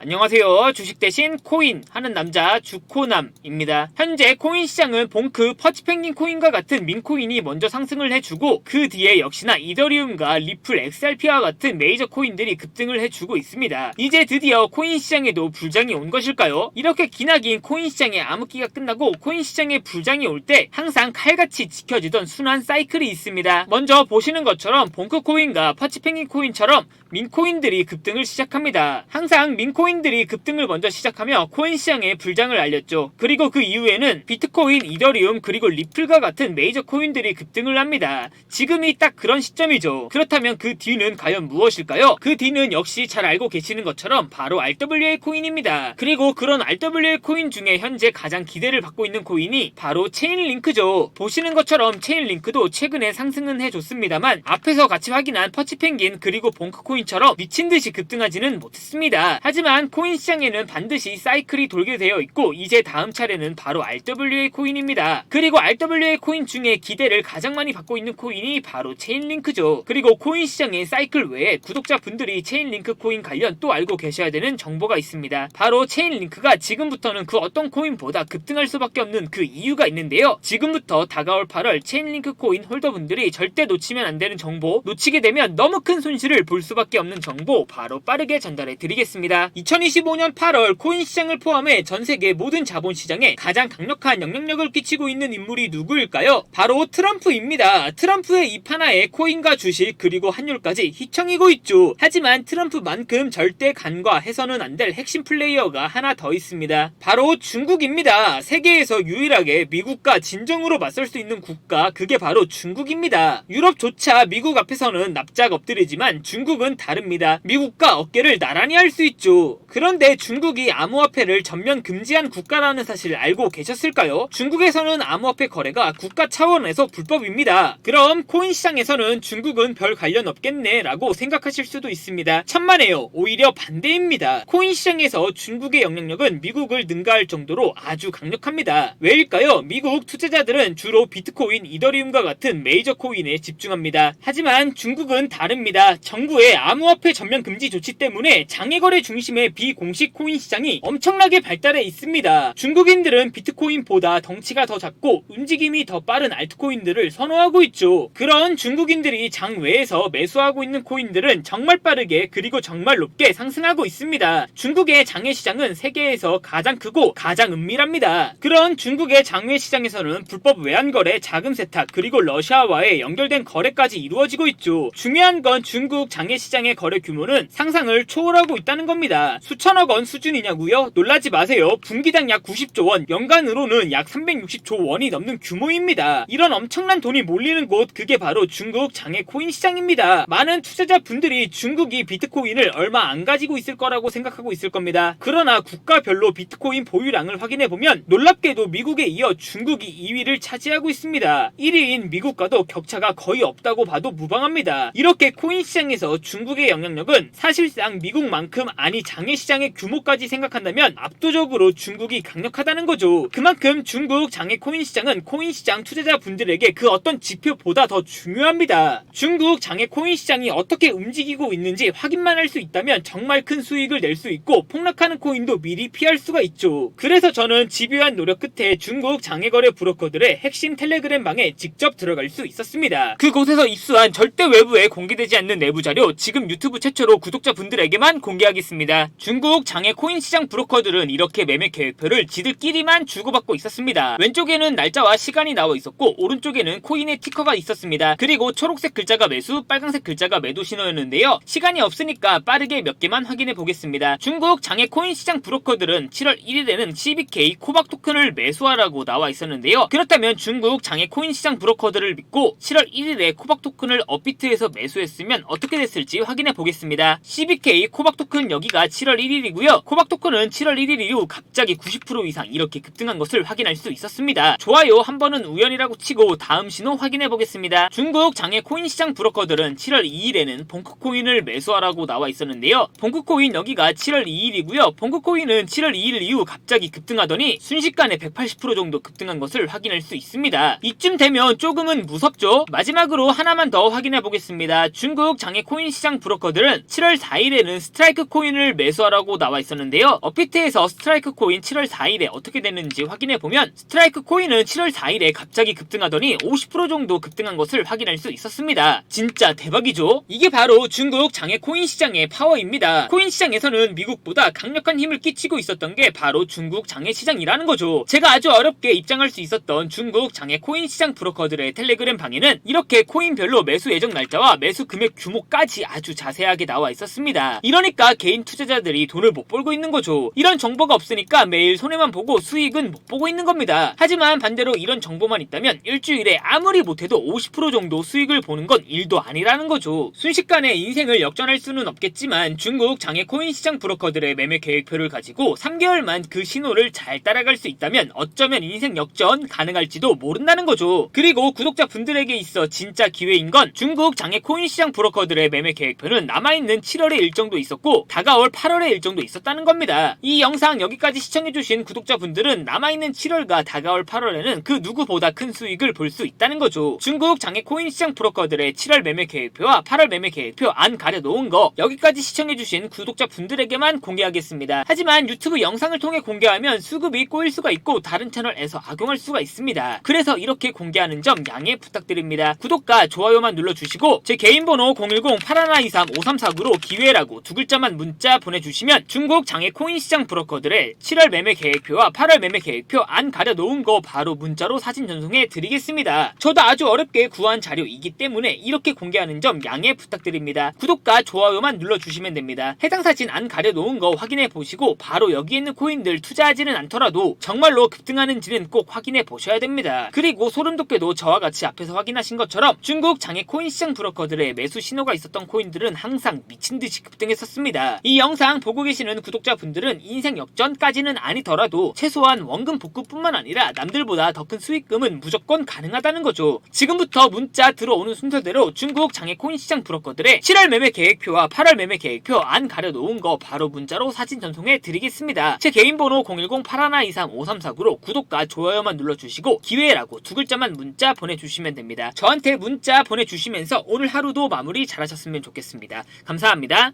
안녕하세요. 주식 대신 코인 하는 남자 주코남입니다. 현재 코인 시장은 봉크, 퍼치펭귄 코인과 같은 민코인이 먼저 상승을 해주고 그 뒤에 역시나 이더리움과 리플, XRP와 같은 메이저 코인들이 급등을 해주고 있습니다. 이제 드디어 코인 시장에도 불장이 온 것일까요? 이렇게 기나긴 코인 시장의 암흑기가 끝나고 코인 시장에 불장이 올 때 항상 칼같이 지켜지던 순환 사이클이 있습니다. 먼저 보시는 것처럼 봉크 코인과 퍼치펭귄 코인처럼 민코인들이 급등을 시작합니다. 항상 민코인들이 급등을 먼저 시작하며 코인 시장에 불장을 알렸죠. 그리고 그 이후에는 비트코인, 이더리움, 그리고 리플과 같은 메이저 코인들이 급등을 합니다. 지금이 딱 그런 시점이죠. 그렇다면 그 뒤는 과연 무엇일까요? 그 뒤는 역시 잘 알고 계시는 것처럼 바로 RWA 코인입니다. 그리고 그런 RWA 코인 중에 현재 가장 기대를 받고 있는 코인이 바로 체인링크죠. 보시는 것처럼 체인링크도 최근에 상승은 해줬습니다만 앞에서 같이 확인한 퍼치펭귄 그리고 봉크코인 처럼 미친듯이 급등하지는 못했습니다. 하지만 코인 시장에는 반드시 사이클이 돌게 되어 있고 이제 다음 차례는 바로 RWA 코인입니다. 그리고 RWA 코인 중에 기대를 가장 많이 받고 있는 코인이 바로 체인링크죠. 그리고 코인 시장의 사이클 외에 구독자분들이 체인링크 코인 관련 또 알고 계셔야 되는 정보가 있습니다. 바로 체인링크가 지금부터는 그 어떤 코인보다 급등할 수밖에 없는 그 이유가 있는데요. 지금부터 다가올 8월 체인링크 코인 홀더분들이 절대 놓치면 안 되는 정보, 놓치게 되면 너무 큰 손실을 볼 수밖에 없는 정보 바로 빠르게 전달해 드리겠습니다. 2025년 8월 코인 시장을 포함해 전 세계 모든 자본 시장에 가장 강력한 영향력을 끼치고 있는 인물이 누구일까요? 바로 트럼프입니다. 트럼프의 입 하나에 코인과 주식 그리고 환율까지 휘청이고 있죠. 하지만 트럼프만큼 절대 간과해서는 안 될 핵심 플레이어가 하나 더 있습니다. 바로 중국입니다. 세계에서 유일하게 미국과 진정으로 맞설 수 있는 국가, 그게 바로 중국입니다. 유럽조차 미국 앞에서는 납작 엎드리지만 중국은 다릅니다. 미국과 어깨를 나란히 할 수 있죠. 그런데 중국이 암호화폐를 전면 금지한 국가라는 사실 알고 계셨을까요? 중국에서는 암호화폐 거래가 국가 차원에서 불법입니다. 그럼 코인 시장에서는 중국은 별 관련 없겠네 라고 생각하실 수도 있습니다. 천만에요. 오히려 반대입니다. 코인 시장에서 중국의 영향력은 미국을 능가할 정도로 아주 강력합니다. 왜일까요? 미국 투자자들은 주로 비트코인, 이더리움과 같은 메이저 코인에 집중합니다. 하지만 중국은 다릅니다. 정부의 암호화폐 전면 금지 조치 때문에 장외거래 중심의 비공식 코인 시장이 엄청나게 발달해 있습니다. 중국인들은 비트코인보다 덩치가 더 작고 움직임이 더 빠른 알트코인들을 선호하고 있죠. 그런 중국인들이 장외에서 매수하고 있는 코인들은 정말 빠르게 그리고 정말 높게 상승하고 있습니다. 중국의 장외 시장은 세계에서 가장 크고 가장 은밀합니다. 그런 중국의 장외 시장에서는 불법 외환거래, 자금 세탁, 그리고 러시아와의 연결된 거래까지 이루어지고 있죠. 중요한 건 중국 장외 시장의 거래 규모는 상상을 초월하고 있다는 겁니다. 수천억 원 수준이냐고요? 놀라지 마세요. 분기당 약 90조 원, 연간으로는 약 360조 원이 넘는 규모입니다. 이런 엄청난 돈이 몰리는 곳, 그게 바로 중국 장외 코인 시장입니다. 많은 투자자분들이 중국이 비트코인을 얼마 안 가지고 있을 거라고 생각하고 있을 겁니다. 그러나 국가별로 비트코인 보유량을 확인해보면 놀랍게도 미국에 이어 중국이 2위를 차지하고 있습니다. 1위인 미국과도 격차가 거의 없다고 봐도 무방합니다. 이렇게 코인 시장에서 중국의 영향력은 사실상 미국만큼, 아니 장외 시장의 규모까지 생각한다면 압도적으로 중국이 강력하다는 거죠. 그만큼 중국 장외 코인 시장은 코인 시장 투자자분들에게 그 어떤 지표보다 더 중요합니다. 중국 장외 코인 시장이 어떻게 움직이고 있는지 확인만 할 수 있다면 정말 큰 수익을 낼 수 있고 폭락하는 코인도 미리 피할 수가 있죠. 그래서 저는 집요한 노력 끝에 중국 장외거래 브로커들의 핵심 텔레그램 방에 직접 들어갈 수 있었습니다. 그곳에서 입수한 절대 외부에 공개되지 않는 내부 자료, 지금 유튜브 최초로 구독자분들에게만 공개하겠습니다. 중국 장외 코인 시장 브로커들은 이렇게 매매 계획표를 지들끼리만 주고받고 있었습니다. 왼쪽에는 날짜와 시간이 나와 있었고 오른쪽에는 코인의 티커가 있었습니다. 그리고 초록색 글자가 매수, 빨간색 글자가 매도 신호였는데요. 시간이 없으니까 빠르게 몇 개만 확인해 보겠습니다. 중국 장외 코인 시장 브로커들은 7월 1일에는 CBK 코박 토큰을 매수하라고 나와 있었는데요. 그렇다면 중국 장외 코인 시장 브로커들을 믿고 7월 1일에 코박 토큰을 업비트에서 매수했으면 어떻게 됐을지 확인해 보겠습니다. CBK 코박 토큰 여기가 7월 1일이고요. 코박 토큰은 7월 1일 이후 갑자기 90% 이상 이렇게 급등한 것을 확인할 수 있었습니다. 좋아요, 한 번은 우연이라고 치고 다음 신호 확인해 보겠습니다. 중국 장외 코인 시장 브로커들은 7월 2일에는 봉크코인을 매수하라고 나와 있었는데요. 봉크코인 여기가 7월 2일이고요. 봉크코인은 7월 2일 이후 갑자기 급등하더니 순식간에 180% 정도 급등한 것을 확인할 수 있습니다. 이쯤 되면 조금은 무섭죠? 마지막으로 하나만 더 확인해 보겠습니다. 중국 장외 코인 시장 브로커들은 7월 4일에는 스트라이크 코인을 매수하라고 나와 있었는데요. 업비트에서 스트라이크 코인 7월 4일에 어떻게 됐는지 확인해보면 스트라이크 코인은 7월 4일에 갑자기 급등하더니 50% 정도 급등한 것을 확인할 수 있었습니다. 진짜 대박이죠? 이게 바로 중국 장외 코인 시장의 파워입니다. 코인 시장에서는 미국보다 강력한 힘을 끼치고 있었던 게 바로 중국 장외 시장이라는 거죠. 제가 아주 어렵게 입장할 수 있었던 중국 장외 코인 시장 브로커들의 텔레그램 방에는 이렇게 코인별로 매수 예정 날짜와 매수 금액 규모까지 아주 자세하게 나와 있었습니다. 이러니까 개인 투자자들이 돈을 못 벌고 있는 거죠. 이런 정보가 없으니까 매일 손해만 보고 수익은 못 보고 있는 겁니다. 하지만 반대로 이런 정보만 있다면 일주일에 아무리 못해도 50% 정도 수익을 보는 건 일도 아니라는 거죠. 순식간에 인생을 역전할 수는 없겠지만 중국 장외 코인 시장 브로커들의 매매 계획표를 가지고 3개월만 그 신호를 잘 따라갈 수 있다면 어쩌면 인생 역전 가능할지도 모른다는 거죠. 그리고 구독자분들에게 있어 진짜 기회인 건 중국 장외 코인 시장 브로커들의 매매 계획표는 남아있는 7월의 일정도 있었고 다가올 8월의 일정도 있었다는 겁니다. 이 영상 여기까지 시청해주신 구독자분들은 남아있는 7월과 다가올 8월에는 그 누구보다 큰 수익을 볼 수 있다는 거죠. 중국 장외 코인 시장 브로커들의 7월 매매 계획표와 8월 매매 계획표 안 가려놓은 거 여기까지 시청해주신 구독자분들에게만 공개하겠습니다. 하지만 유튜브 영상을 통해 공개하면 수급이 꼬일 수가 있고 다른 채널에서 악용할 수가 있습니다. 그래서 이렇게 공개하는 점 양해 부탁드립니다. 구독과 좋아요만 눌러주시고 제 개인 번호 010-8123-5349로 기회라고 두 글자만 문자 보내주시면 중국 장외 코인 시장 브로커들의 7월 매매 계획표와 8월 매매 계획표 안 가려놓은 거 바로 문자로 사진 전송해 드리겠습니다. 저도 아주 어렵게 구한 자료이기 때문에 이렇게 공개하는 점 양해 부탁드립니다. 구독과 좋아요만 눌러주시면 됩니다. 해당 사진 안 가려놓은 거 확인해 보시고 바로 여기 있는 코인들 투자하지는 않더라도 정말로 급등하는지는 꼭 확인해 보셔야 됩니다. 그리고 소름돋게도 저와 같이 앞에서 확인하신 것처럼 중국 장외 코인 시장 브로커들의 매수 신호가 있었던 코인들은 항상 미친듯이 급등했었습니다. 이 영상 보고 계시는 구독자분들은 인생 역전까지는 아니더라도 최소한 원금 복구뿐만 아니라 남들보다 더 큰 수익금은 무조건 가능하다는 거죠. 지금부터 문자 들어오는 순서대로 중국 장외 코인 시장 브로커들의 7월 매매 계획표와 8월 매매 계획표 안 가려놓은 거 바로 문자로 사진 전송해 드리겠습니다. 제 개인 번호 010-8123-5349로 구독과 좋아요만 눌러주시고 기회라고 두 글자만 문자 보내주시면 됩니다. 저한테 문자 보내주시면서 오늘 하루도 마무리 잘하셨으면 좋겠습니다. 감사합니다.